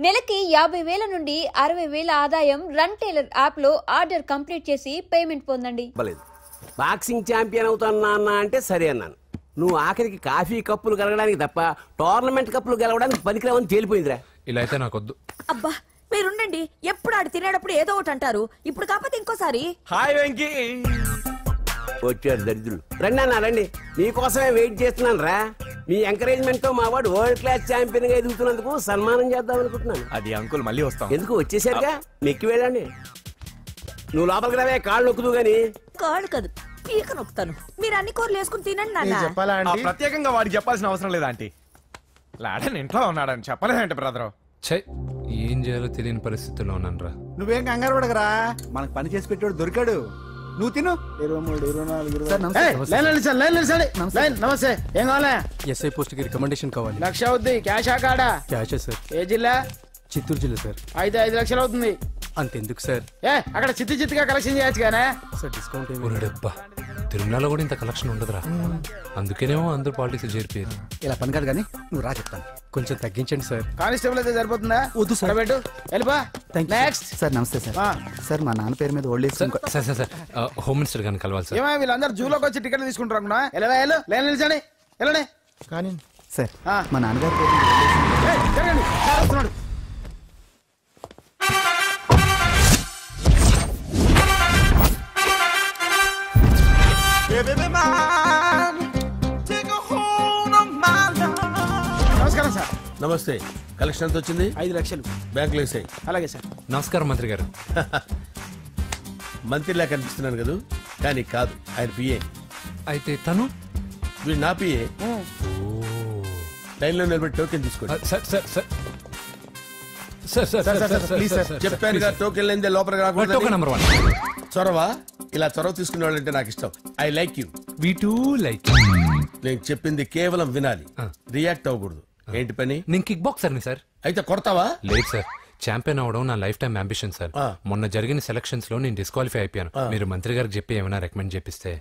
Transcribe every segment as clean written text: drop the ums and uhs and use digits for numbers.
నెలకి 50,000 నుండి 60,000 ఆదాయం రన్ టైలర్ యాప్ లో ఆర్డర్ కంప్లీట్ చేసి పేమెంట్ పొందండి. బాక్సింగ్ ఛాంపియన్ అవుతున్నా అంటే సరే అన్నాను. నువ్వు ఆఖరికి కాఫీ కప్పులు గెలవడానికి తప్ప టోర్నమెంట్ కప్పులు గెలవడానికి పనికిరావని తేలిపోయిందిరా. ఇలా అయితే నాకొద్దు. అబ్బా మీరుండండి, ఎప్పుడు ఆడు తినేటప్పుడు ఏదో ఒకటి అంటారు. ఇప్పుడు కాకపోతే ఇంకోసారి. హాయ్ వెంకీ. వచ్చాడు దరిద్రులు. రండి అన్న రండి, మీకోసమే వెయిట్ చేస్తున్నాను రా. మీ ఎంకరేజ్మెంట్ తో మా వాడు వరల్డ్ క్లాస్ ఛాంపియన్ గా ఎదుగుతున్నందుకు సన్మానం చేద్దాం అనుకుంటున్నాను. అది అంకుల్ మళ్ళీ వస్తాం. ఎందుకు వచ్చేసరిగా మెక్కి వెళ్ళండి. నువ్వు లోపలికి రావే, కాళ్ళు నొక్కుదు గాని. కాళ్ళు కాదు పీక నొక్కుతాను. మీరు అన్ని కూరలు వేసుకుని తినండి నాన్న. ప్రత్యేకంగా వాడికి చెప్పాల్సిన అవసరం లేదా ఆంటీ? లాడన్ ఇంట్లో ఉన్నాడని చెప్పలేదంటే బ్రదర్. ఏం చేయాలో తెలియని పరిస్థితుల్లో ఉన్నాను. నువ్వేం కంగారు పడకరా, మనకు పని చేసి పెట్టాడు దొరికాడు. నువ్వు తిను. 23, 24 నమస్తే. ఏం కావాలా? ఎస్ఐ పోస్ట్ కి రికమెండేషన్ కావాలి. 1,00,000 అవుద్ది. క్యాష్ ఆ కార్డా? Cash sir. ఏ జిల్లా? చిత్తూరు జిల్లా సార్. అయితే 5 లక్షలు అవుతుంది. అంతెందుకు సార్? అక్కడ చిత్తుగా కలెక్షన్ చేయొచ్చు కానీ సార్ డిస్కౌంట్ డబ్బా. తిరుమలలో కూడా ఇంత కలెక్షన్ ఉండదురా. అందుకేనేమో అందరూ పాలిటిక్స్ చేరిపోయారు. ఇలా పని కాదు కానీ నువ్వు రా చెప్తాను. కొంచెం తగ్గించండి సార్. కానిస్టేబుల్ అయితే సరిపోతుందా? వద్దు సార్. పెట్టు వెళ్ళిపా. నెక్స్ట్ సార్ నమస్తే సార్. సార్ మా నాన్న పేరు మీద old age sir sir sir home minister గారిని కలవాలి సార్. ఏమో వీళ్ళందరూ జూలోకి వచ్చి టికెట్లు తీసుకుంటారు అనుకున్నా. లైన్ నిలిచండి. వెళ్ళండి. కానీ సార్ మా నాన్నగారి పేరు మీద జరగండి. వస్తున్నాడు. నమస్కారం సార్. నమస్తే. కలెక్షన్ ఎంత వచ్చింది? 5 లక్షలు. బ్యాంకులో వేసాయి. అలాగే సార్. నమస్కారం మంత్రి గారు. మంత్రిలా కనిపిస్తున్నాను కదా, కానీ కాదు, ఆయన పిఏ. అయితే తను వీడు నా పిఏ. లైన్లో నిలబడి టోకెన్ తీసుకోండి. Sir sir sir sir sir please sir. చెప్పాను కదా, టోకెన్ లేనిదే లోపలికి రాకూడదు. Token number 1. చొరవ. ఇలా చొరవ తీసుకునే వాళ్ళంటే నాకు ఇష్టం. I like you. We two like. నేను చెప్పింది కేవలం వినాలి, రియాక్ట్ అవ్వకూడదు. ఏంటి పని? నేను కిక్ బాక్సర్ని సార్. అయితే కొడతావా? లేదు సార్, ఛాంపియన్ అవడం నా లైఫ్ టైం అంబిషన్ సార్. మొన్న జరిగిన సెలక్షన్స్ లో నేను డిస్క్వాలిఫై అయిపోయాను. మీరు మంత్రి గారికి చెప్పి ఏమైనా రికమెండ్ చేపిస్తే.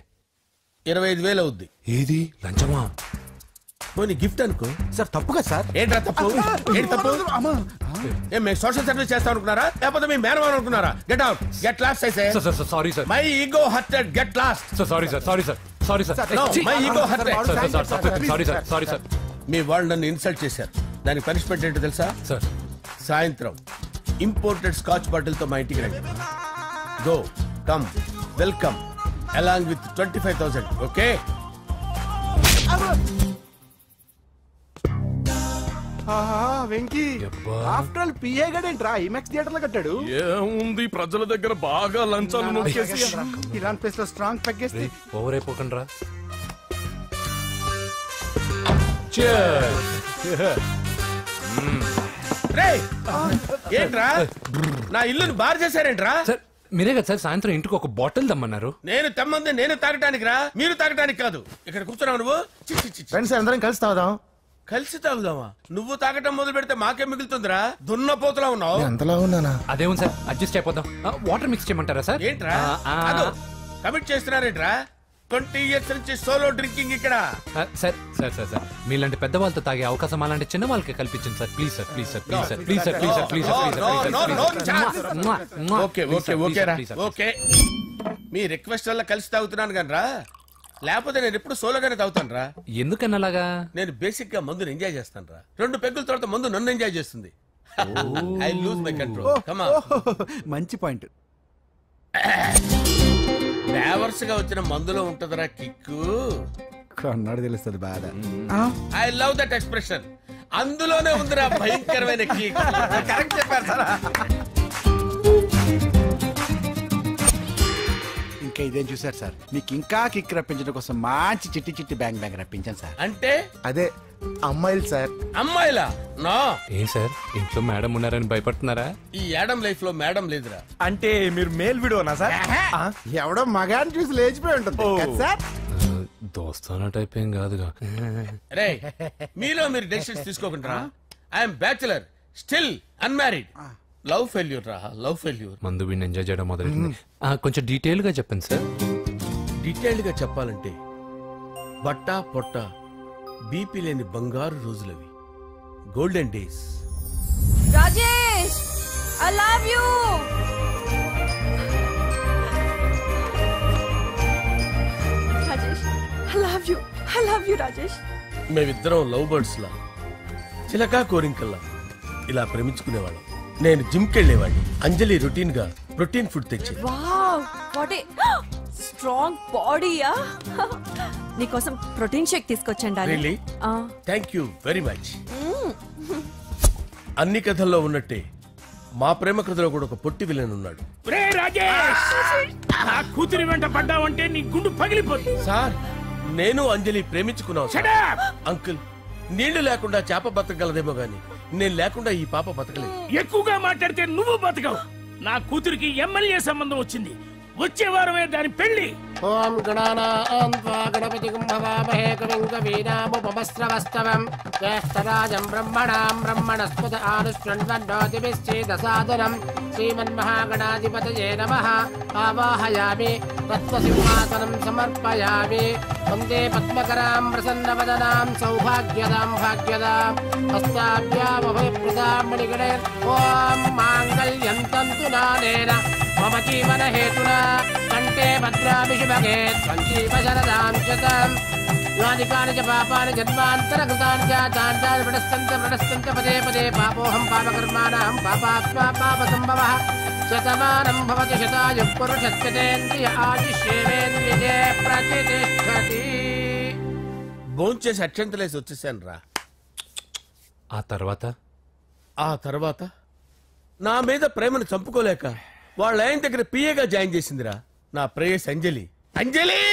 25,000 అవుద్ది. ఏది లంచమా? పోనీ గిఫ్ట్ అనుకో. సార్ తప్పుగా సార్. ఏంట్రా తప్పు? ఏంటి తప్పు? ఏం మేము సోషల్ సర్వీస్ చేస్తాం అనుకున్నారా, లేకపోతే మీ మేనమాన్ అనుకున్నారా? Get out, get lost. Sorry sir, my ego hurted, get lost. Sorry sir, sorry sir, sorry sir. My ego hurted. Sorry sir, sorry sir. మీ వాళ్ళు నన్ను ఇన్సల్ట్ చేశారు. దానికి పనిష్మెంట్ ఏంటో తెలుసా? సార్ సాయంత్రం ఇంపోర్టెడ్ స్కాచ్ బాటిల్ తో మా ఇంటికి రండి. Go come welcome along with 25,000. Okay? Venky after all PA గడేంట్రా ఇమెక్స్ థియేటర్ లో కట్టాడు. ఏముంది, ప్రజల దగ్గర బాగా లంచాలు నొక్కేసి ఇలాంటి ప్లేస్ లో స్ట్రాంగ్ తగ్గేస్తే ఓవర్ అయిపోకండి రా. ఏంట్రా నా ఇల్లుని బార్ చేశారేంట్రా? సార్ మీరే కదా సార్ సాయంత్రం ఇంటికి ఒక బాటిల్ దమ్మన్నారు. నేను తెమ్మంది నేను తాగటానికి రా, మీరు తాగటానికి కాదు. ఇక్కడ కూర్చున్నావు నువ్వు. ఫ్రెండ్స్ అందరం కలిసి తాగుదాం. కలిసి తాగుదామా? నువ్వు తాగటం మొదలు పెడితే మాకే మిగులుతుందిరా. దున్నపోతులా ఉన్నావు. ఎంతలా ఉన్నానా? అదేమో సార్ అడ్జస్ట్ అయిపోదాం. వాటర్ మిక్స్ చేయమంటారా సార్? ఏంట్రా కమిట్ చేస్తున్నారేంట్రా? 20 years నుంచి సోలో డ్రింకింగ్ ఇక్కడ. సార్ సార్ సార్ సార్ మీలాంటి పెద్ద వాళ్ళతో తాగే అవకాశం అలాంటి చిన్న వాళ్ళకి కల్పించండి sir. Please sir, please sir, please sir, please sir, please sir, please sir. Okay okay okay రా, ఓకే. మీ రిక్వెస్ట్ వల్ల కలిసి తాగుతున్నాను కానీ రా, లేకపోతే నేను ఎప్పుడు సోలోగానే తాగుతాను రా. ఎందుకన్నా అలాగా? నేను బేసిక్ గా మందుని ఎంజాయ్ చేస్తాను రా. 2 పెగ్గుల తర్వాత మందు నన్ను ఎంజాయ్ చేస్తుంది. I lose my control. Come on. మంచి పాయింట్. ఫ్లేవర్స్ గా వచ్చిన మందులో ఉంటదరా కిక్కు. కన్నాడు తెలుస్తుంది బాధ. I love that expression. అందులోనే ఉందిరా భయంకరమైన కిక్. కరెక్ట్ చెప్పారు సార్. ఇంకా ఇదేం చూసారు సార్, మీకు ఇంకా కిక్ రప్పించడం కోసం మంచి చిట్టి చిట్టి బ్యాంగ్ బ్యాంగ్ రప్పించాను సార్. అంటే అదే అమ్మాయిలు సార్. అమ్మాయిలా? నో. ఏం సార్ ఇంట్లో మేడం ఉన్నారని భయపడుతున్నారా? ఈ యాడమ్ లైఫ్ లో మేడం లేదురా. అంటే మీరు మేల్ వీడియోనా సార్? ఎవడో మగాన్ని చూసి లేచిపోయి ఉంటుంది సార్. దోస్తానా టైప్ ఏం కాదుగా. రే మీలో మీరు డెసిషన్స్ తీసుకోకుండా. I'm bachelor, still unmarried. Love failure రా, లవ్ ఫెయిల్యూర్. మందు వీడిని ఎంజాయ్ చేయడం మొదలైంది. కొంచెం డీటెయిల్ గా చెప్పండి సార్. డీటెయిల్డ్ గా చెప్పాలంటే బట్టా పొట్ట బీపీ లేని బంగారు రోజులవి, golden days. Rajesh I love you. Rajesh I love you Rajesh. మేమిద్దరం లవ్ బర్డ్స్ లా చిలకా కోరింకల్లా ఇలా ప్రేమించుకునేవాళ్ళం. నేను జిమ్ కెళ్ళేవాడిని, అంజలి రొటీన్ గా ప్రోటీన్ ఫుడ్ తెచ్చేది. వావ్ వాట్ ఏ స్ట్రాంగ్ బాడీయా. నీకోసం ప్రోటీన్ షేక్ తీసుకొచ్చండి. Really thank you very much. అన్ని కథల్లో ఉన్నట్టే మా ప్రేమ కథలో కూడా ఒక పొట్టి విలన్ ఉన్నాడు. కూతురి వెంట పడ్డావంటే నీ గుండు పగిలిపోతుంది. సార్ నేను అంజలి ప్రేమించుకున్నావు అంకుల్. నీళ్లు లేకుండా చేప బతకగలదేమో గాని నేను లేకుండా ఈ పాప బతకలేదు. ఎక్కువగా మాట్లాడితే నువ్వు బతకవు. నా కూతురికి ఎమ్మెల్యే సంబంధం వచ్చింది. వచ్చే వారమే దాని పెళ్లి. ఓం గణానాం త్వా గణపతిం భవామహే కవిం కవీనాముపమస్రవస్తవం జ్యేష్ఠరాజం బ్రహ్మణాం బ్రహ్మణస్పద ఆనుష్ఠ్వన్నోతిభిశ్చేదసాదనం శ్రీమన్మహాగణాధిపతయే నమః. ఆవాహయామి తత్వసింహాసనం సమర్పయామి. వందే పద్మకరాం ప్రసన్నవదనాం సౌభాగ్యదాం భాగ్యదాం హస్తాభ్యామభయప్రదాం మణిగణే. ఓం మాంగళ్యం తంతు నానేన మమ జీవన హేతునా కంటే భద్రామి శుభగే సంజీవ శరదాం శతం. యాని కాని చ పాపాని జన్మాంతర కృతాని చాతాని ప్రణశ్యంత పదే పదే పాపోహం పాపకర్మాణం పాపాత్మా పాప సంభవః. శతమానం భవతి శతాయుః పురుషస్యేంద్రియ ఆయుష్యేంద్రియే ప్రతిష్ఠతి. భోంచేసి అక్షంతలేసి వచ్చేసాను రా. ఆ తర్వాత నా మీద ప్రేమను చంపుకోలేక వాళ్ళ ఆయన దగ్గర పిఏగా జాయిన్ చేసిందిరా నా ప్రేయస్ అంజలి. అంజలి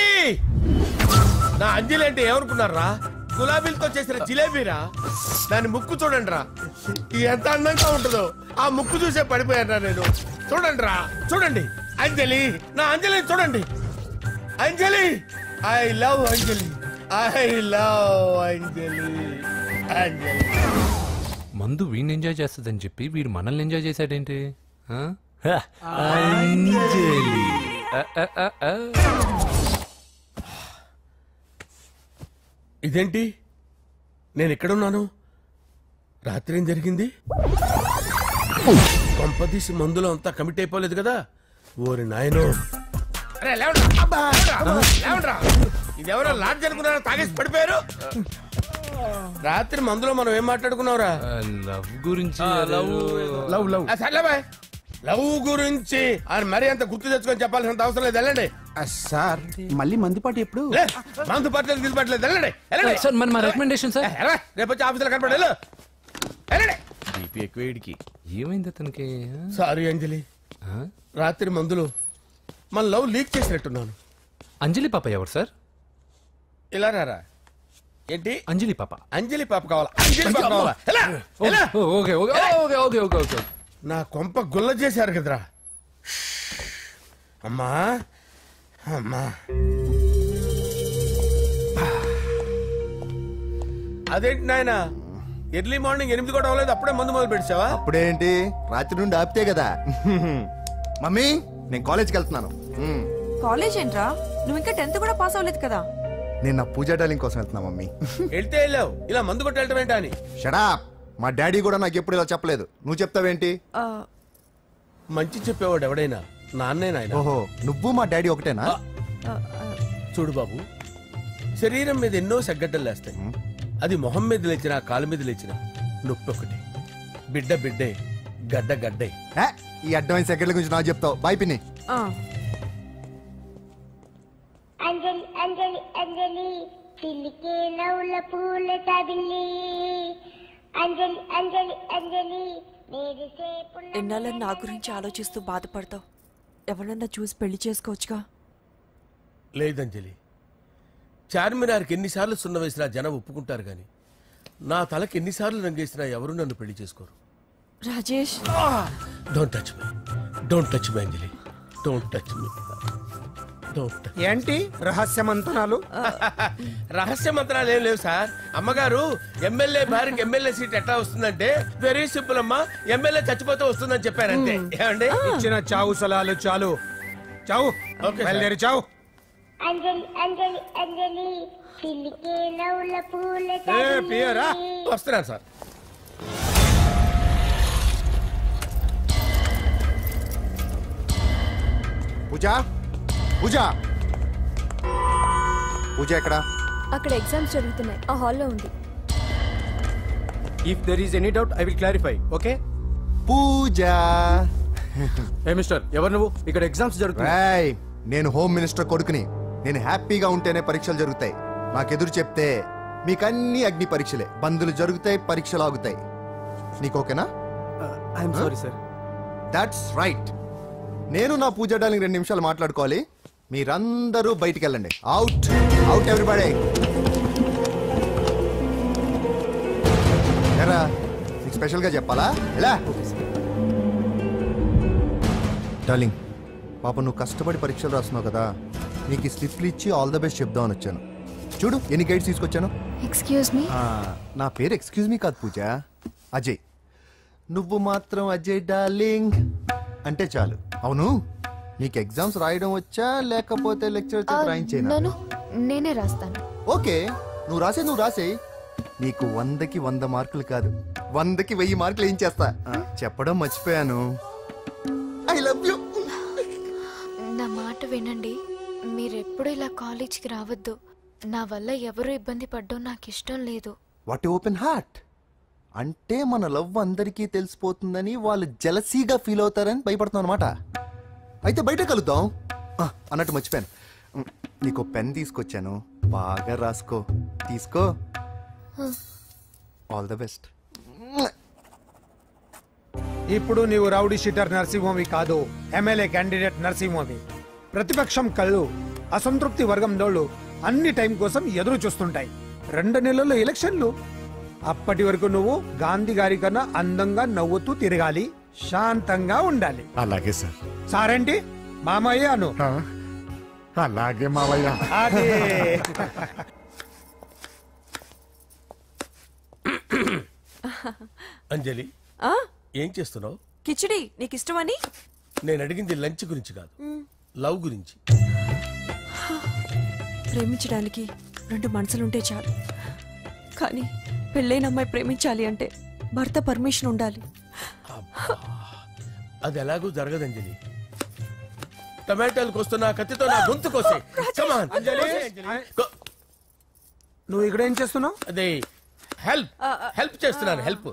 నా అంజలి అంటే ఏమనుకున్నారా? గులాబీలతో చేసిన జిలేబీరా. దాని ముక్కు చూడండి రా, ఎంత అందంగా ఉంటుందో. ఆ ముక్కు చూసే పడిపోయారా నేను. చూడండి రా, చూడండి అంజలి, నా అంజలి చూడండి. Anjali I love Anjali, I love Anjali. Anjali మందు వీడిని ఎంజాయ్ చేస్తుందని చెప్పి వీడు మనల్ని ఎంజాయ్ చేశాడేంటి? ఇదేంటి నేను ఎక్కడున్నాను? రాత్రి ఏం జరిగింది? కొంపదీసి మందులో అంతా కమిట్ అయిపోలేదు కదా? ఓరి నాయనో, ఇదెవరో లాడ్జ్ అనుకున్నారా? తాగేసి పడిపోయారు. రాత్రి మందులో మనం ఏం మాట్లాడుకున్నావురా? లవ్ గురించి. లవ్ గురించి అని మరీ అంత గుర్తు తెచ్చుకొని చెప్పాల్సినంత అవసరం లేదు. వెళ్ళండి సార్ మళ్ళీ మందుపాటి ఎప్పుడు? మందు పట్టలేదు తీసుపట్టలేదు. వెళ్ళండి వెళ్ళండి. సార్ మన రికమెండేషన్ సార్. రేపు వచ్చి ఆఫీసులో కనపడి వెళ్ళండి. ఏమైంది అతనికి? సారీ అంజలి, రాత్రి మందులో మన లవ్ లీక్ చేసినట్టున్నాను. అంజలి పాప ఎవరు సార్? ఇలా రారా. ఏంటి అంజలి పాప? అంజలి పాప కావాలా? అంజలి పాప కావాలా? Okay okay okay okay okay okay. నా కొంప గుల్ల చేశారు కదరా. అమ్మా అమ్మా, అదేంటి నాయన ఎర్లీ మార్నింగ్ 8 కూడా అవ్వలేదు, అప్పుడే మందు మొదలు పెట్టావా? అప్పుడేంటి, రాత్రి నుండి ఆపితే కదా. మమ్మీ నేను కాలేజ్కి వెళ్తున్నాను. కాలేజ్ ఏంట్రా, నువ్వు ఇంకా 10th కూడా పాస్ అవ్వలేదు కదా. నేను నా పూజా డాలింగ్ కోసం వెళ్తున్నా మమ్మీ. వెళ్తే వెళ్ళావు, ఇలా మందు కొట్టి వెళ్ళటం ఏంటా అని. షడా, మా డాడీ కూడా నాకు ఎప్పుడు ఇలా చెప్పలేదు. నువ్వు చెప్తావేంటి? మంచి చెప్పేవాడు ఎవడైనా నాన్నే నాయన. ఓహో, నువ్వు మా డాడీ ఒకటేనా? చూడు బాబు, శరీరం మీద ఎన్నో సగ్గడ్డలు లేస్తాయి. అది మొహం మీద లేచినా కాలు మీద లేచినా నొప్పి ఒకటి. బిడ్డ బిడ్డే, గడ్డ గడ్డే. ఈ అడ్వాన్స్ సెకండ్ల గురించి నాకు చెప్తావు. బాయ్ పిన్ని. అంజలి అంజలి అంజలి చిలికే నవ్వుల పూల తబిల్లి. అంజలి అంజలి అంజలి ఎన్నాళ్ళని నా గురించి ఆలోచిస్తూ బాధపడతావు. ఎవరన్నా చూసి పెళ్లి చేసుకోవచ్చుగా. లేదంజలి, చార్మినార్కి ఎన్నిసార్లు సున్న వేసినా జనం ఒప్పుకుంటారు గాని నా తలకి ఎన్నిసార్లు రంగేసినా ఎవరు నన్ను పెళ్లి చేసుకోరు. Rajesh, don't touch me, don't touch me Anjali, don't touch me. ఏంటి రహస్య మంత్రాలు? రహస్య మంత్రాలు ఏం లేవు సార్. అమ్మగారు ఎమ్మెల్యే భార్యకి ఎమ్మెల్యే సీట్ ఎట్లా వస్తుందంటే వెరీ సింపుల్ అమ్మా, ఎమ్మెల్యే చచ్చిపోతే వస్తుందని చెప్పారంటే. ఏమండి, ఇచ్చిన చావు సలాలు చాలు. చావు, బయలుదేరి చావు. అంజలి అంజలి అంజలి చిలికే నవ్వుల పూల తబిల్లి. వస్తున్నాను సార్. పూజ పూజ పూజ ఎక్కడ? అక్కడ ఎగ్జామ్స్ జరుగుతున్నాయి, ఆ హాల్లో ఉంది. If there is any doubt I will clarify. Okay Pooja. ఏ మిస్టర్, ఎవరు నువ్వు? ఇక్కడ ఎగ్జామ్స్ జరుగుతున్నాయి. నేను హోమ్ మినిస్టర్ కొడుకుని. నేను హ్యాపీగా ఉంటేనే పరీక్షలు జరుగుతాయి. నాకెదురు చెప్తే మీకన్నీ అగ్ని పరీక్షలే. బందులు జరుగుతాయి, పరీక్షలు ఆగుతాయి. నీకు ఓకేనా? I'm sorry sir. That's right. నేను నా పూజ డార్లింగ్ 2 నిమిషాలు మాట్లాడుకోవాలి. మీరందరూ బయటికి వెళ్ళండి. Out out everybody. ఎరా నీకు స్పెషల్గా చెప్పాలా? ఎలా డార్లింగ్, పాప నువ్వు కష్టపడి పరీక్షలు రాస్తున్నావు కదా, నీకు ఈ స్లిప్లు ఇచ్చి ఆల్ ద బెస్ట్ చెప్దామని వచ్చాను. చూడు ఎన్ని గైడ్స్ తీసుకొచ్చాను. Excuse me. నా పేరు ఎక్స్క్యూజ్ మీ కాదు పూజ, అజయ్. నువ్వు మాత్రం అజయ్ డార్లింగ్ అంటే చాలు. అవును, నీకు ఎగ్జామ్స్ రాయడం వచ్చా లేకపోతే లెక్చర్ రాయించేనా? నేనే రాస్తాను. ఓకే, నువ్వు రాసే. నీకు 100కి 100 మార్కులు కాదు, 100కి 1000 మార్కులు ఏం చేస్తా. చెప్పడం మర్చిపోయాను, ఐ లవ్ యూ. నా మాట వినండి, మీరెప్పుడు ఇలా కాలేజ్కి రావద్దు. నా వల్ల ఎవరు ఇబ్బంది పడ్డం నాకు ఇష్టం లేదు. వాట్ ఓపెన్ హార్ట్ అంటే మన లవ్ అందరికీ తెలిసిపోతుందని వాళ్ళు జలసీగా ఫీల్ అవుతారని భయపడుతున్నావు అనమాట. అయితే బయట కలుద్దాం. అన్నట్టు మర్చిపోయాను, నీకు పెన్ తీసుకొచ్చాను, బాగా రాసుకో. తీసుకో. All the best. ఇప్పుడు నీవు రౌడీ షీటర్ నరసింహవి కాదు, ఎమ్మెల్యే క్యాండిడేట్ నరసింహవి. ప్రతిపక్షం కళ్ళు అసంతృప్తి వర్గం నోళ్ళు అన్ని టైం కోసం ఎదురు చూస్తుంటాయి. 2 నెలల్లో ఎలక్షన్లు. అప్పటి వరకు నువ్వు గాంధీ గారి కన్నా అందంగా నవ్వుతూ తిరగాలి, శాంతంగా ఉండాలి. అలాగే సార్. సారేంటి మామయ్య అను. అలాగే మావయ్య. అదే. అంజలి, ఏం చేస్తున్నావు? కిచిడి నీకు ఇష్టమని. నేను అడిగింది లంచ్ గురించి కాదు, లవ్ గురించి. ప్రేమించడానికి 2 మనసులుంటే చాలు, కానీ పెళ్ళైన అమ్మాయి ప్రేమించాలి అంటే భర్త పర్మిషన్ ఉండాలి. అది ఎలాగూ జరగదు అంజలి. టమాటాలు కోస్తున్నా కత్తితో నా గొంతు కోసే. నువ్వు ఇక్కడ ఏం చేస్తున్నావు? అదే హెల్ప్ చేస్తున్నాను. హెల్ప్.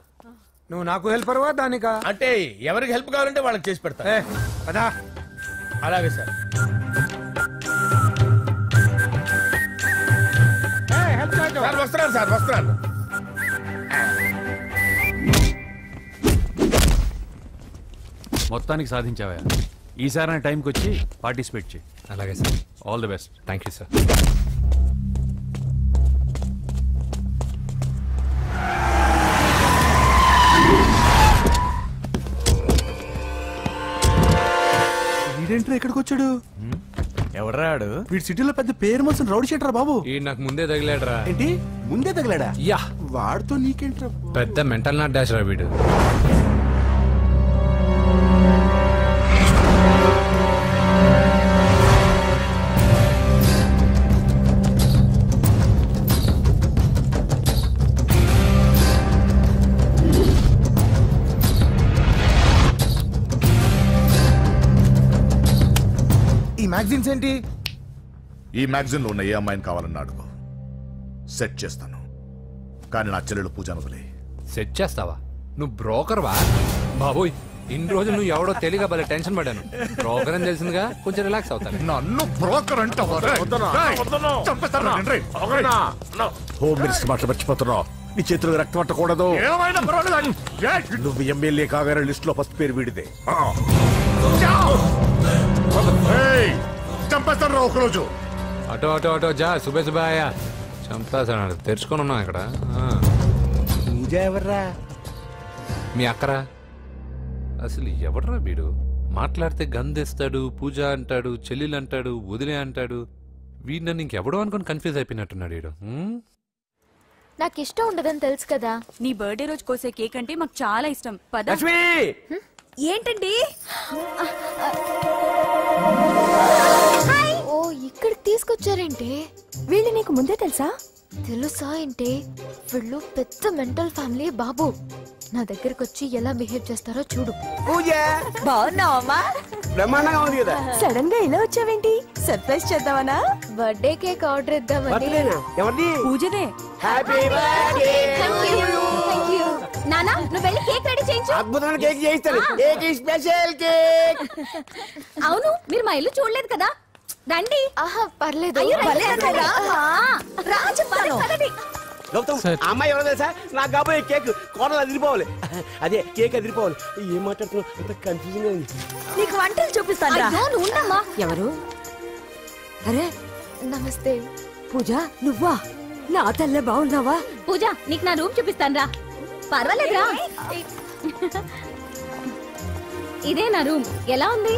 నువ్వు నాకు హెల్పర్వా దానికా? అంటే ఎవరికి హెల్ప్ కావాలంటే వాళ్ళకి చేసి పెడతా. కదా. అలాగే సార్. వస్తున్నాను సార్, వస్తున్నాను. మొత్తానికి సాధించావా? ఈసారి టైంకి వచ్చి పార్టిసిపేట్ చేయి. అలాగే sir. All the best. Thank you sir. వీడేంట్రా ఇక్కడికి వచ్చాడు? ఎవడ్రాడు? వీడి సిటీలో పెద్ద పేరు మోసిన రౌడీ షీటర్ బాబు. ఈ నాకు ముందే తగిలాడరా. ఏంటి ముందే తగిలాడా? యా, వాడితో నీకేంట్రా? పెద్ద మెంటల్ నాట్ డాష్ రా వీడు. ఈ మ్యాగజైన్స్ ఏంటి? ఈ మ్యాగజైన్ లో ఉన్న ఏ అమ్మాయిని కావాలని అడుగు, సెట్ చేస్తాను. కానీ నా చెల్లెలు పూజను వదిలే. సెట్ చేస్తావా? నువ్వు బ్రోకర్ వా? బాబోయ్, ఇన్ని రోజులు నువ్వు ఎవడో తెలియక భలే టెన్షన్ పడ్డాను. బ్రోకర్ అని తెలిసిందిగా కొంచెం రిలాక్స్ అవుతాను. నన్ను బ్రోకర్ అంటే హోమ్ మినిస్టర్ మాటలు మర్చిపోతున్నావు. నీ చేతులకు రక్తం పట్టకూడదు. నువ్వు ఎమ్మెల్యే కాగానే లిస్ట్ లో ఫస్ట్ పేరు వీడిదే. చంపేస్తాను రా ఒకరోజు. ఆటో ఆటో ఆటో జా. సుబే సుబే ఆయా. చంపేస్తాడు. తెరుచుకొని ఉన్నాం ఇక్కడ. పూజ ఎవర్రా? మీ అక్కరా? అసలు ఎవడరా వీడు? మాట్లాడితే గంధేస్తాడు, పూజ అంటాడు, చెల్లెలు అంటాడు, వదిలే అంటాడు. వీడు నన్ను ఇంకెవడో అనుకుని కన్ఫ్యూజ్ అయిపోయినట్టున్నాడు వీడు. నాకు ఇష్టం ఉండదని తెలుసు కదా. నీ బర్త్డే రోజు కోసే కేక్ అంటే మాకు చాలా ఇష్టం. పద. ఏంటండి? ఓ, ఇక్కడికి తీసుకొచ్చారేంటే? వీళ్ళు నీకు ముందే తెలుసా? తెలుసా ఏంటే? వీళ్ళు పెద్ద మెంటల్ ఫ్యామిలీ బాబు. నా దగ్గరకు వచ్చి ఎలా బిహేవ్ చేస్తారో చూడు. బాగున్నావమ్మా? బ్రహ్మాండంగా ఉంది కదా. సడన్ గా ఇలా వచ్చావేంటి? సర్ప్రైజ్ చేద్దామనా? బర్త్డే కేక్ ఆర్డర్ ఇద్దామని. ఎవరిది? పూజదే. Happy birthday. నానా నువ్వు వెళ్ళి కేక్ రెడీ చేయించు. అద్భుతమైన కేక్ చేయిస్తాను. Cake special cake. అవును మీరు మా ఇల్లు చూడలేదు కదా, రండి. పర్లేదు. గౌతమ్ అమ్మాయి ఎవరో తెలుసా? నాకు కాబోయే కేక్ కోడలు అదిరిపోవాలి. అదే కేక్ అదిరిపోవాలి. ఏం మాట్లాడుతున్నావు? అంత కన్ఫ్యూజన్ గా ఉంది. నీకు వంటలు చూపిస్తాను. ఎవరు? అరే నమస్తే. పూజ నువ్వా? నా తల్లే బాగున్నావా? పూజ నీకు నా రూమ్ చూపిస్తాను రా. పర్వాలేదురా. ఇదే నా రూమ్. ఎలా ఉంది?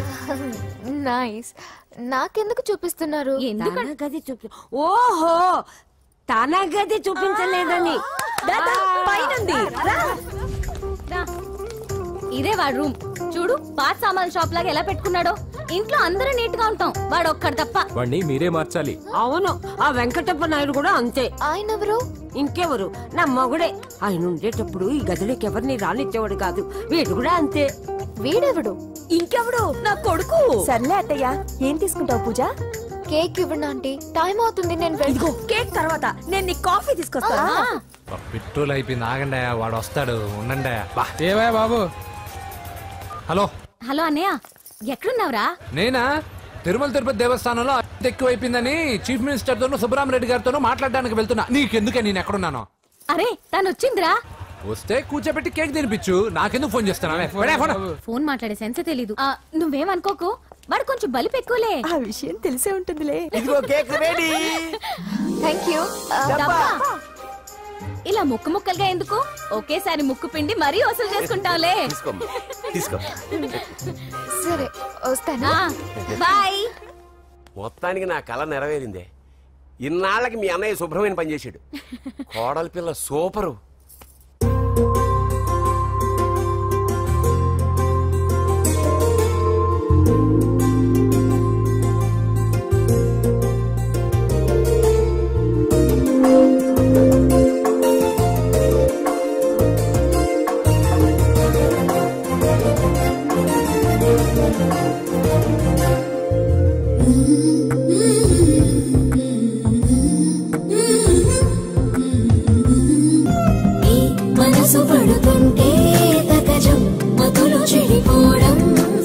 నైస్. నాకెందుకు చూపిస్తున్నారు? గది చూపి. ఓహో తన గది చూపించలేదని పైనుంది. ఇదే వాడు రూమ్. చూడు పాత సామాన్ షాప్ లాగా ఎలా పెట్టుకున్నాడో. ఇంట్లో అందరూ నీట్ గా ఉంటాం, వాడు ఒక్కడు తప్ప. వాడిని మీరే మార్చాలి. అవును ఆ వెంకటప్ప నాయుడు కూడా అంతే. ఆయన ఎవరు? ఇంకెవరు? నా మగుడే. ఆయన ఉండేటప్పుడు ఈ గదిలోకి ఎవరిని రానిచ్చేవాడు కాదు. వీడు కూడా అంతే. వీడెవడు? ఇంకెవడు? నా కొడుకు. సర్లే అత్తయ్య, ఏం తీసుకుంటావు పూజ? కేక్ ఇవ్వండి ఆంటీ, టైం అవుతుంది. నేను వెళ్ళి కేక్ తర్వాత నేను నీ కాఫీ తీసుకొస్తాను. పెట్రోల్ అయిపోయింది, ఆగండి, వాడు వస్తాడు, ఉండండి. ఏవా బాబు? హలో హలో అన్నయ్య, ఎక్కడున్నావురా? నేనా తిరుమల తిరుపతి దేవస్థానంలో ఎక్కువైపోయిందని చీఫ్ మినిస్టర్ తోనూ సుబ్బరామరెడ్డి గారితోనూ మాట్లాడడానికి వెళ్తున్నా. నీకెందుకే నేను ఎక్కడున్నాను? అరే తను వచ్చిందిరా. వస్తే కూర్చోబెట్టి కేక్ తినిపించు, నాకెందుకు ఫోన్ చేస్తున్నా? ఫోన్ మాట్లాడే సెన్స్ తెలీదు. నువ్వేమనుకోకు, వాడు కొంచెం బలిపు ఎక్కువలే. ఆ విషయం తెలిసే ఉంటుందిలే. ఇదిగో కేక్ రెడీ. Thank you. ఇలా ముక్కు ముక్కలుగా ఎందుకు, ఒకేసారి ముక్కు పిండి మరీ వసూలు చేసుకుంటావులే. తీసుకో. సరే వస్తానా? బాయ్. మొత్తానికి నా కళ నెరవేరిందే. ఇన్నాళ్ళకి మీ అన్నయ్య శుభ్రమైన పనిచేసాడు. కోడలి పిల్ల సూపరు. మనసు పడుతుంటే తగజం మతులు చెడిపోవడం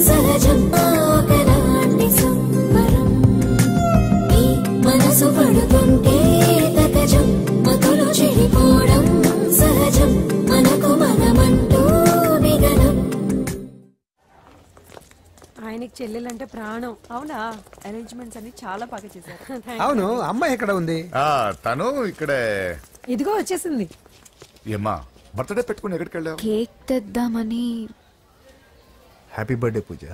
సహజం. ఆకలాంటి సంబరం. ఈ మనసు పడుతుంటే తగజం మతులు చెడిపోవడం సహజం. మనకు మనమంటూ మిగలం. ఆయనకి చెల్లెలంటే ప్రాణం. అవునా? అరేంజ్మెంట్స్ అన్ని చాలా బాగా చేశారు. అవును అమ్మాయి ఎక్కడ ఉంది? తను ఇక్కడే. ఇదిగో వచ్చేసింది. ఏమ్మా బర్త్డే పెట్టుకుని ఎక్కడికి వెళ్ళావు? కేక్ తెద్దామని. Happy birthday Pooja.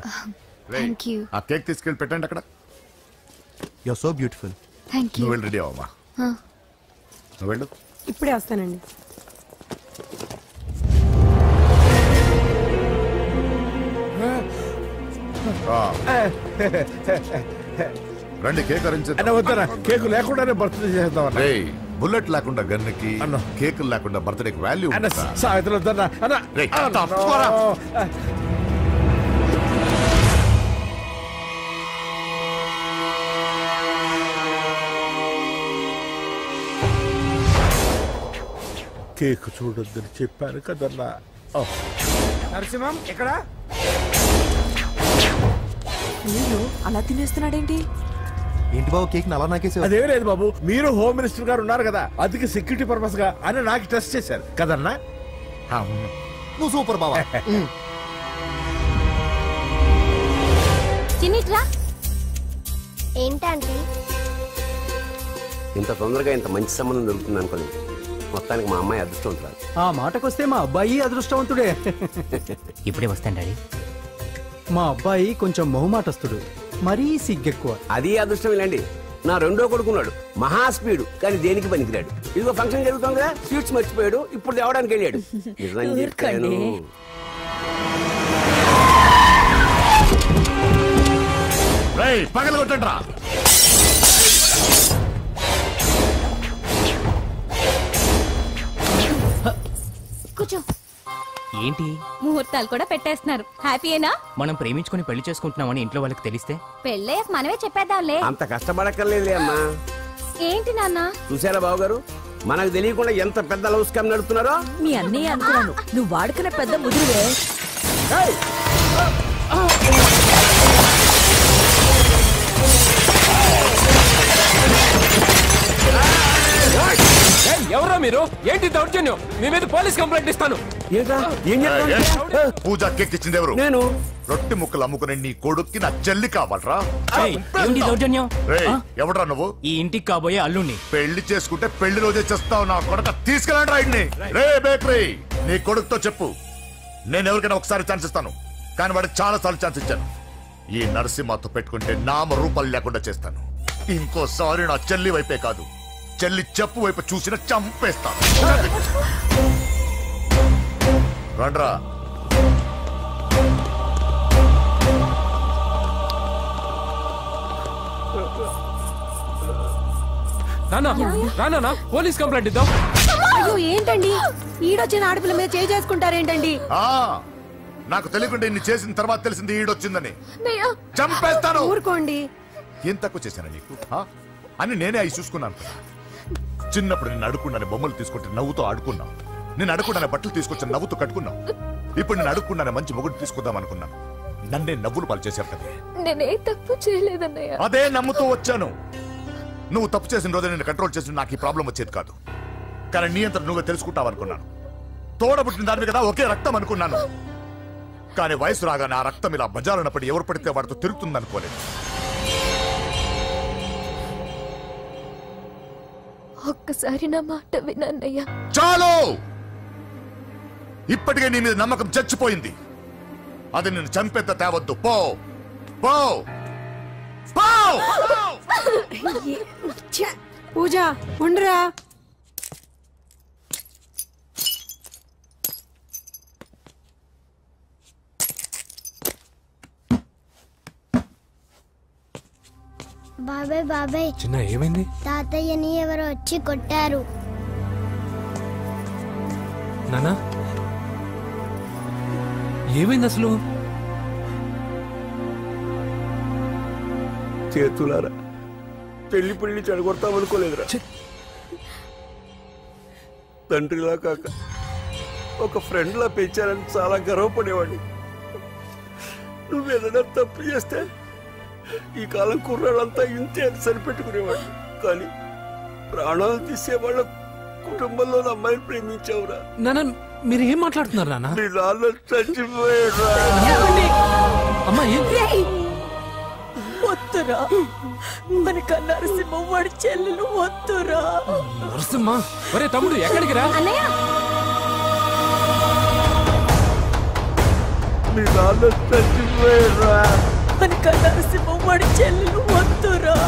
Thank you. ఆ కేక్ తీసుకెళ్ళి పెట్టండి అక్కడ. You are so beautiful. Thank you. నువ్వు వెళ్ళి రెడీ అవ్వమ్మా. నువ్వు వెళ్ళు. ఇప్పుడే వస్తానండి. రండి కేక్ అరేంజ్. వద్దరా, కేక్ లేకుండానే బర్త్డే చేద్దాం. బుల్లెట్ లేకుండా గన్నుకి, కేక్ లేకుండా బర్త్డేకి వాల్యూ. సాయంత్రం కేక్ చూడొద్దని చెప్పాను కదన్నా. నరసింహం ఎక్కడ? మీరు అలా తినేస్తున్నాడేంటి? ఏంటి బాబు కేక్ అలా నాకేసావు? అదేం లేదు బాబు, మీరు హోమ్ మినిస్టర్ గారు ఉన్నారు కదా, అందుకే సెక్యూరిటీ పర్పస్ గా అని నాకు టెస్ట్ చేశారు కదన్నా. నువ్వు సూపర్ బాబా. చిన్నిట్రా. ఏంటంటే ఇంత తొందరగా ఇంత మంచి సంబంధం దొరుకుతుంది అనుకోలేదు. మొత్తానికి మా అమ్మాయి అదృష్టవంతురాలు. ఆ మాటకొస్తే మా అబ్బాయి అదృష్టవంతుడే. ఇప్పుడే వస్తాను డాడీ. మా అబ్బాయి కొంచెం మొహమాటస్తుడు, మరీ సిగ్గెక్కువ. అది అదృష్టం. ఇలాండి నా రెండో కొడుకున్నాడు, మహా స్పీడు, కానీ దేనికి పనికిరాడు. ఇదిగో ఫంక్షన్ జరుగుతుంది కదా, స్వీట్స్ మర్చిపోయాడు, ఇప్పుడు తేవడానికి వెళ్ళాడు. నిజం చెప్పాను. పగల కొట్టండ్రా. కూర్చో. ఏంటి ముహూర్తాలు కూడా పెట్టేస్తున్నారు. హ్యాపీయేనా? మనం ప్రేమించుకుని పెళ్లి చేసుకుంటున్నామని ఇంట్లో వాళ్ళకి తెలిస్తే పెళ్ళయ్యాక మనమే చెప్పేద్దాంలే. అంత కష్టపడక్కర్లేదులే అమ్మా. ఏంటి నాన్న? చూసారా బాబు గారు, మనకు తెలియకుండా ఎంత పెద్ద లవ్ స్కామ్ నడుపుతున్నారో. మీ అన్నయ్య అనుకున్నాను, నువ్వు వాడుకునే పెద్ద ముదురువే. ఎవరా మీరు? ఏంటి దౌర్జన్యం? మీ మీద పోలీస్ కంప్లైంట్ ఇస్తాను. పూజ కేక్ ఇచ్చింది ఎవరు? నేను. రొట్టె ముక్కలు అమ్ముకునే నీ కొడుక్కి నా చెల్లి కావాలరా? ఏంటి దౌర్జన్యం? ఎవడరా నువ్వు? ఈ ఇంటికి కాబోయే అల్లుణ్ణి. పెళ్లి చేసుకుంటే పెళ్లి రోజే చేస్తావు నా కొడుక. తీసుకెళ్ళండి రాయిడ్ని. రే బేకరీ, నీ కొడుకుతో చెప్పు, నేను ఎవరికైనా ఒకసారి ఛాన్స్ ఇస్తాను, కానీ వాడికి చాలా సార్లు ఛాన్స్ ఇచ్చాను. ఈ నరసింహతో పెట్టుకుంటే నామ రూపాలు లేకుండా చేస్తాను. ఇంకోసారి నా చెల్లి వైపే కాదు, చెల్లి చెప్పు వైపు చూసిన చంపేస్తాను. రండ్రా. రానా పోలీస్ కంప్లైంట్ ఇద్దాం. అయ్యో ఏంటండి, ఈడొచ్చిన ఆడపిల్ల మీద చేసుకుంటారేంటండి? నాకు తెలియకుండా ఇన్ని చేసిన తర్వాత తెలిసింది ఈడొచ్చిందని. చంపేస్తాను. ఊరుకోండి. ఏం తక్కువ చేశాను నీకు అని నేనే అవి చూసుకున్నాను కదా. చిన్నప్పుడు నేను అడుక్కున్నాను బొమ్మలు తీసుకుంటే నవ్వుతో ఆడుకున్నావు. నేను అడుక్కున్నాను బట్టలు తీసుకొచ్చి నవ్వుతూ కట్టుకున్నావు. ఇప్పుడు నేను అడుక్కున్నాను మంచి మొగుడు తీసుకుందాం అనుకున్నాను. నన్నే నవ్వులు పాలు చేశారు కదా. నేనే తప్పు చేయలేదన్నయ్య. అదే నమ్ముతూ వచ్చాను. నువ్వు తప్పు చేసిన రోజు నేను కంట్రోల్ చేసిన నాకు ఈ ప్రాబ్లం వచ్చేది కాదు. కానీ నీ అంతా నువ్వే తెలుసుకుంటావు అనుకున్నాను. తోడబుట్టిన దాని కదా ఒకే రక్తం అనుకున్నాను. కానీ వయసు రాగానే ఆ రక్తం ఇలా బజారునప్పుడు ఎవరు పడితే వాడితో తిరుగుతుంది అనుకోలేదు. ఒక్కసారి నా మాట వినన్నయ్య. చాలు, ఇప్పటికే నీ మీద నమ్మకం చచ్చిపోయింది. అది నేను చంపేంత తేవద్దు. పో పో పో. పూజ ఉండరా. బాబాయ్ బాబాయ్, చిన్న ఏమైంది? తాతయ్యని ఎవరో వచ్చి కొట్టారు. నానా ఏమైంది అసలు? చేతులారా పెళ్లి పెళ్లి చెడగొడతామనుకోలేదురా. తండ్రిలా కాక ఒక ఫ్రెండ్లా పెంచారని చాలా గర్వపడేవాడిని. నువ్వేదైనా తప్పు చేస్తే ఈ కాలం కుర్రాళ్ళంతా ఇంతే అని సరిపెట్టుకునేవాడు. కానీ ప్రాణాలు తీసేవాళ్ళ కుటుంబంలో అమ్మాయిని ప్రేమించావురా. నాన్న మీరు ఏం మాట్లాడుతున్నారు నాన్న? నీ నాన్న చచ్చిపోయాడురా. అమ్మా వద్దురా, మనక నరసింహ వాడి చెల్లెలు వద్దురా. నరసింహ ఒరే తమ్ముడు ఎక్కడికి రా. నీ నాన్న చచ్చిపోయాడురా. మనక నరసింహ వాడి చెల్లెలు వద్దురా.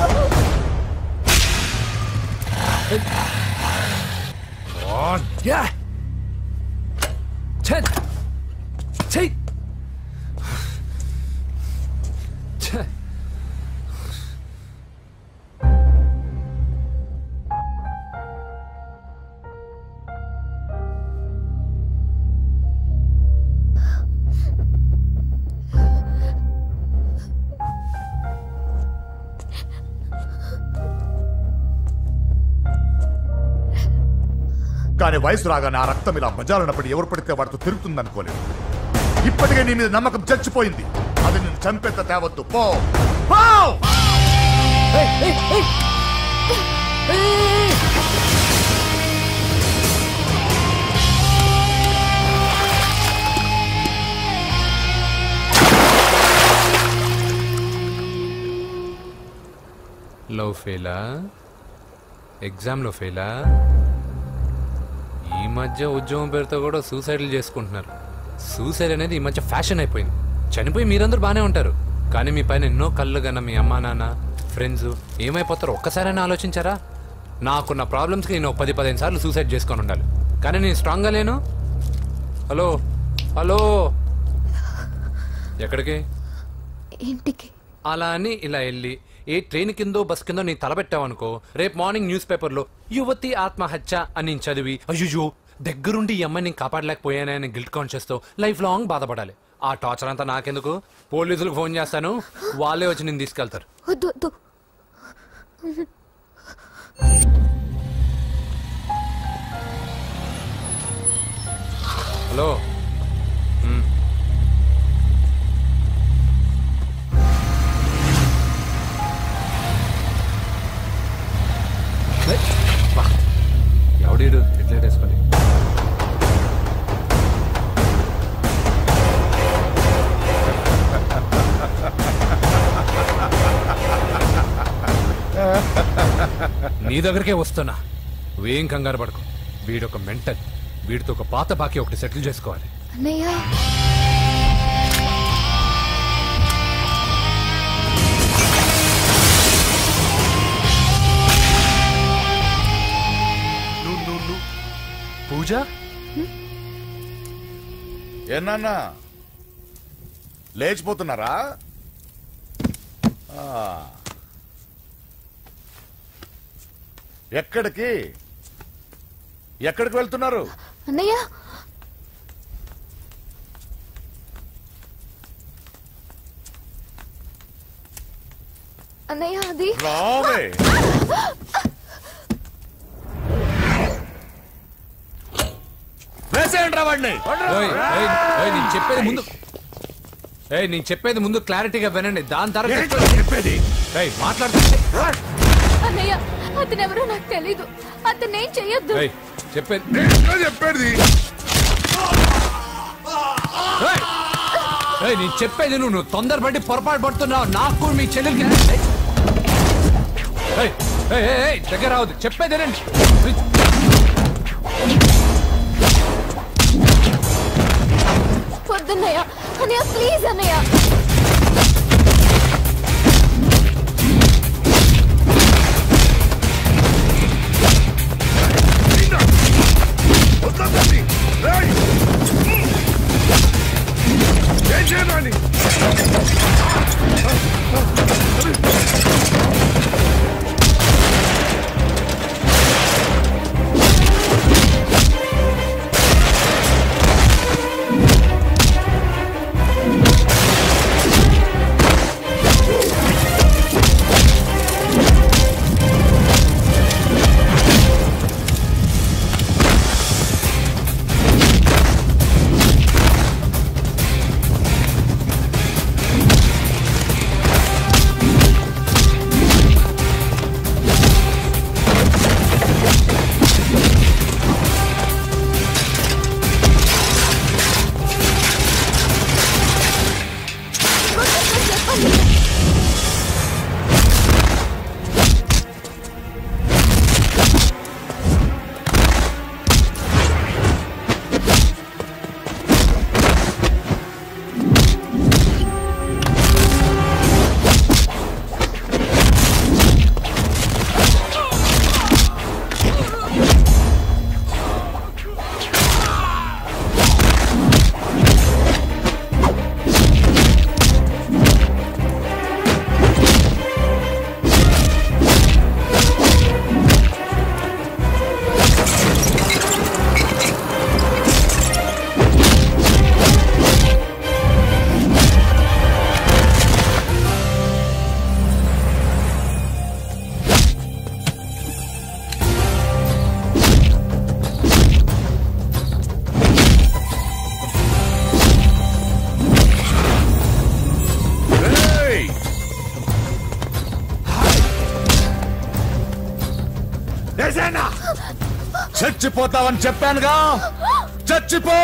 కానీ వయసు రాగానే ఆ రక్తం ఇలా బజారునప్పుడు ఎవరు పడితే వాడితో తిరుగుతుంది అనుకోలేదు. ఇప్పటికే నీ మీద నమ్మకం చచ్చిపోయింది. అది నేను చంపేంత తేవద్దు. పో పో. లవ్ ఫెయిలా? ఎగ్జామ్లో ఫెయిలా? ఈ మధ్య ఉద్యోగం పేరుతో కూడా సూసైడ్లు చేసుకుంటున్నారు. సూసైడ్ అనేది ఈ మధ్య ఫ్యాషన్ అయిపోయింది. చనిపోయి మీరందరూ బాగానే ఉంటారు, కానీ మీ పైన ఎన్నో కళ్ళు కన్నా మీ అమ్మా నాన్న ఫ్రెండ్స్ ఏమైపోతారో ఒక్కసారైనా ఆలోచించారా? నాకున్న ప్రాబ్లమ్స్కి నేను 10-15 సార్లు సూసైడ్ చేసుకొని ఉండాలి, కానీ నేను స్ట్రాంగ్గా లేను. హలో హలో, ఎక్కడికి? ఇంటికి. అలా అని ఇలా వెళ్ళి ఏ ట్రైన్ కిందో బస్ కిందో నీ తలబెట్టావనుకో, రేపు మార్నింగ్ న్యూస్ పేపర్లో యువతి ఆత్మహత్య అని చదివి అయ్యో దగ్గరుండి ఈ అమ్మాయిని నేను కాపాడలేకపోయానని గిల్ట్ కాన్షియస్తో లైఫ్ లాంగ్ బాధపడాలి. ఆ టార్చర్ అంతా నాకెందుకు? పోలీసులకు ఫోన్ చేస్తాను, వాళ్ళే వచ్చి నేను తీసుకెళ్తారు. వద్దు వద్దు. హలో. ఎవడీడు ఎట్లా వేసుకోండి. నీ దగ్గరికే వస్తున్నా, నువ్వేం కంగారు పడుకో. వీడొక మెంటల్, వీడితో ఒక పాత బాకీ ఒకటి సెటిల్ చేసుకోవాలి. అన్నయ్య పూజ ఏనా లేచిపోతున్నారా? ఎక్కడికి ఎక్కడికి వెళ్తున్నారు? అన్నయ్య అన్నయ్య అది రావే. నేను చెప్పేది ముందు క్లారిటీగా వినండి, దాని తర్వాత చెప్పేది మాట్లాడుతుంది. అన్నయ్య అతనెవరో నాకు తెలీదు, అతనేం చెయ్యొద్దు. చెప్పేది నేను చెప్పేది నువ్వు తొందరపడి పొరపాటు పడుతున్నావు. నాకు మీ చెల్లెలకి దగ్గర రావద్దు, చెప్పేదేనండి. వద్దన్నయ్య, అన్నయ్య ప్లీజ్ అన్నయ్య. చచ్చిపోతావని చెప్పానుగా, చచ్చిపో.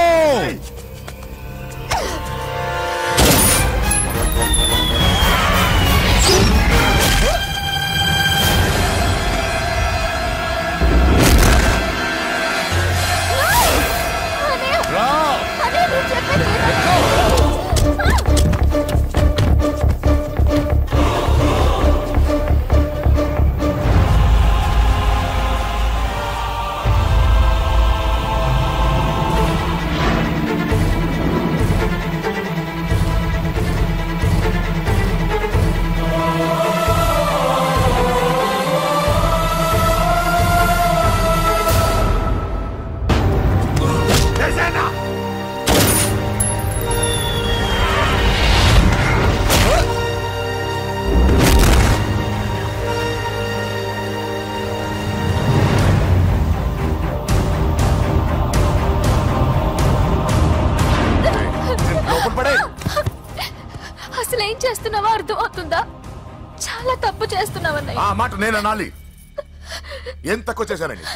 అసలు ఏం చేస్తున్నావో అర్థం అవుతుందా? చాలా తప్పు చేస్తున్నావన్నయ్య. ఆ మాట నేను అనాలి? ఏం తక్కువ చేశానండి?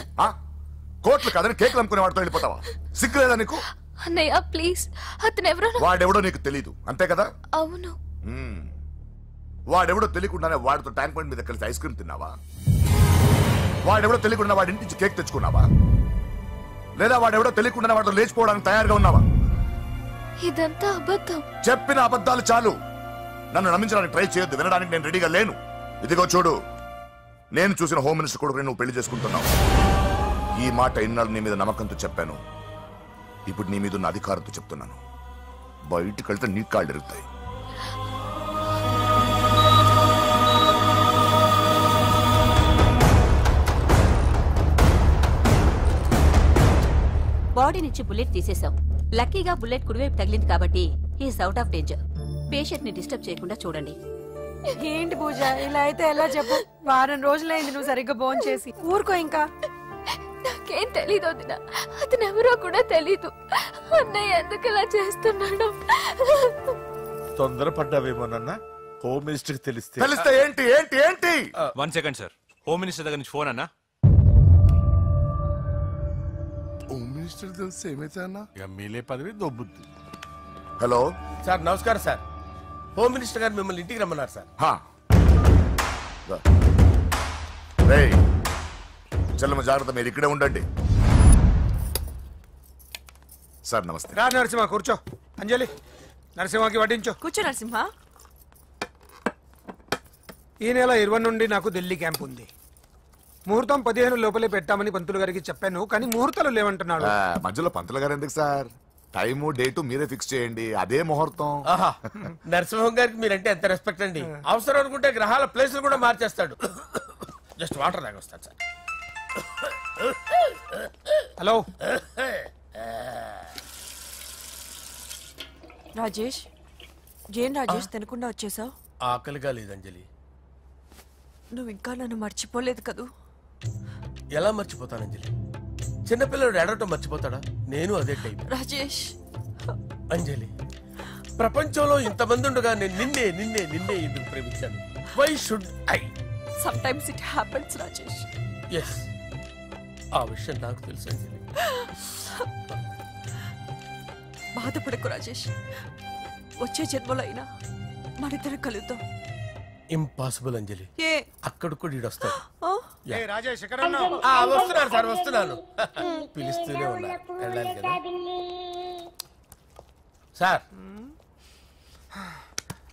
కోట్లు కాదని కేకులు అమ్ముకునే వాడితో వెళ్ళిపోతావా? సిగ్గులేదా నీకు? అన్నయ్య ప్లీజ్, అతను ఎవరో వాడెవడో నీకు తెలీదు అంతే కదా? అవును. వాడెవడో తెలియకుండానే వాడితో ట్యాంక్ పాయింట్ మీద కలిసి ఐస్ క్రీమ్ తిన్నావా? వాడెవడో తెలియకుండా వాడి ఇంటి నుంచి కేక్ తెచ్చుకున్నావా? లేదా వాడెవడో తెలియకుండా వాడితో లేచిపోవడానికి తయారుగా ఉన్నావా? ఇదంతా అబద్ధం. చెప్పిన అబద్ధాలు చాలు. నన్ను నమ్మించడానికి ట్రై చేయొద్దు. వినడానికి నేను రెడీగా లేను. ఇదిగో చూడు, నేను చూసిన హోమ్ మినిస్టర్ కొడుకు నువ్వు పెళ్లి చేసుకుంటున్నావు. ఈ మాట ఇన్నాళ్ళు నీ మీద నమ్మకంతో చెప్పాను. ఇప్పుడు నీ మీద ఉన్న అధికారంతో చెప్తున్నాను. బయటికి వెళ్తే నీ కాళ్ళు ఎరుగుతాయి. బాడీ నుంచి బుల్లెట్ తీసేశాం. లక్కీగా బుల్లెట్ కుడివైపు తగిలింది కాబట్టి he's out of danger. Patient ని డిస్టర్బ్ చేయకుండా చూడండి. ఏంటి పూజ ఇలా అయితే ఎలా చెప్పు? వారం రోజులైంది నువ్వు సరిగ్గా భోజనం చేసి. ఊరుకో ఇంకా. నాకేం తెలీదు వదిన, అతను ఎవరో కూడా తెలీదు. అన్నయ్య ఎందుకు ఇలా చేస్తున్నాడు? తొందరపడ్డావేమోనన్నా. హోమ్ మినిస్టర్ తెలిస్తే ఏంటి ఏంటి ఏంటి? 1 సెకండ్ సార్. హోమ్ మినిస్టర్ దగ్గర నుంచి ఫోన్ అన్నా. హోమ్ మినిస్టర్ తెలిస్తే ఏమైతే అన్నా? ఎమ్మెల్యే పదవి దొబ్బుద్ది. హలో సార్, నమస్కారం సార్. హోమ్ మినిస్టర్ గారు మిమ్మల్ని ఇంటికి రమ్మన్నారు సార్. చెల్లమ్మ జాగ్రత్త, మీరు ఇక్కడే ఉండండి. సార్ నమస్తే. రా నరసింహ కూర్చో. అంజలి నరసింహకి వడ్డించో. కూర్చో నరసింహ. ఈ నెల 20 నుండి నాకు ఢిల్లీ క్యాంప్ ఉంది. ముహూర్తం 15 లోపలే పెట్టామని పంతులు గారికి చెప్పాను, కానీ ముహూర్తాలు లేవంటున్నాడు. మధ్యలో పంతులు గారు ఎందుకు సార్? టైము డేటు మీరే ఫిక్స్ చేయండి, అదే ముహూర్తం. నరసింహం గారికి మీరంటే ఎంత రెస్పెక్ట్ అండి. అవసరం అనుకుంటే గ్రహాల ప్లేసులు కూడా మార్చేస్తాడు. జస్ట్ వాటర్ తాగొస్తాడు సార్. హలో రాజేష్. ఏం రాజేష్ తినకుండా వచ్చేసావు? ఆకలిగా లేదు అంజలి. నువ్వు ఇంకా నన్ను మర్చిపోలేదు కదూ? ఎలా మర్చిపోతాను అంజలి? చిన్నపిల్లడు ఏడవటం మర్చిపోతాడా? నేను అదే టైప్. రాజేష్ అంజలి, ప్రపంచంలో ఇంతమంది ఉండగా నేను నిన్నే నిన్నే నిన్నే ఎందుకు ప్రేమించాను? Why should I? Sometimes it happens Rajesh. Yes, ఆ విషయం నాకు తెలుసు అంజలి. బాధపడకు రాజేష్. వచ్చే జన్మలో అయినా మనిద్దరం కలుద్దాం. ఇంపాసిబుల్ అంజలి. అక్కడ కూడా ఈడొస్తాడు. రాజేష్ వస్తున్నాను సార్, వస్తున్నాను. పిలుస్తూనే ఉన్నారు, వెళ్ళాలి కదా సార్.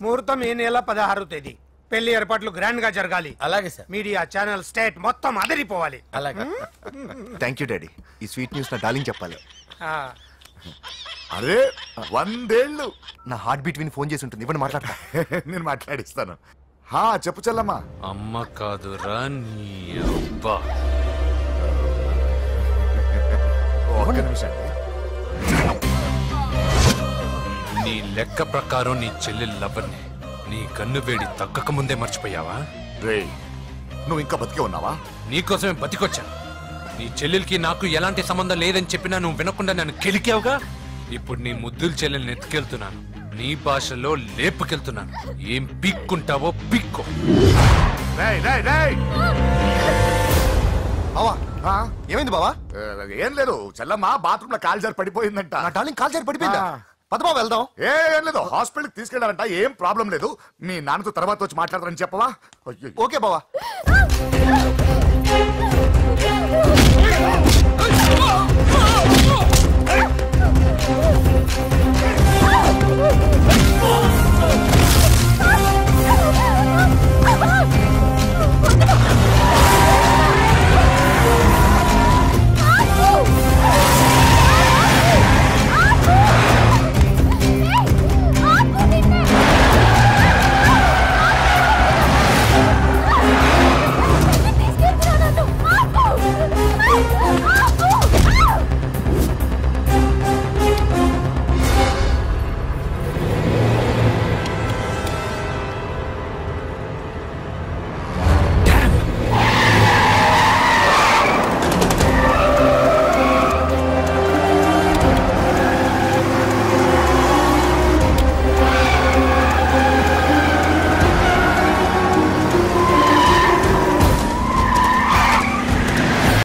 ముహూర్తం ఈ నెల 16వ తేదీ. పెళ్లి ఏర్పాట్లు గ్రాండ్ గా జరగాలి. అలాగే సార్. మీడియా ఛానల్ స్టేట్ మొత్తం అదిరిపోవాలి. అలాగే. Thank you daddy. ఈ స్వీట్ న్యూస్ నా డార్లింగ్ చెప్పాలి. అరే 100 ఏళ్ళు. నా హార్ట్ బీట్ విని ఫోన్ చేసి ఉంటుంది. ఇవ్వండి మాట్లాడతా. నేను మాట్లాడిస్తాను. చెప్పు చెల్లమ్మా. అమ్మ కాదు రాని అబ్బా. ఒక్క నిమిషం. నీ లెక్క ప్రకారం నీ చెల్లెలు లవ్వర్ని నీ కన్ను వేడి తగ్గక ముందే మర్చిపోయావా? రే, నువ్వు ఇంకా బతికే ఉన్నావా? నీకోసమే బతికొచ్చాను. నీ చెల్లెలకి నాకు ఎలాంటి సంబంధం లేదని చెప్పినా నువ్వు వినకుండా నన్ను కెలికావుగా. ఇప్పుడు నీ ముద్దుల చెల్లెల్ని ఎత్తుకెళ్తున్నాను. నీ భాషలో లేపుకెళ్తున్నాను. ఏం పీక్కుంటావో పీక్కో. ఏమైంది బావా? ఏం లేదు, చెల్లమ్మ బాత్రూమ్ లో కాల్జారి పడిపోయిందంట. నా డార్లింగ్ కాల్జారి పడిపోయిందా? పదమా వెళ్దాం. ఏం లేదు, హాస్పిటల్కి తీసుకెళ్లారంట. ఏం ప్రాబ్లం లేదు. మీ నాన్నతో తర్వాత వచ్చి మాట్లాడతారని చెప్పవా? ఓకే బావా.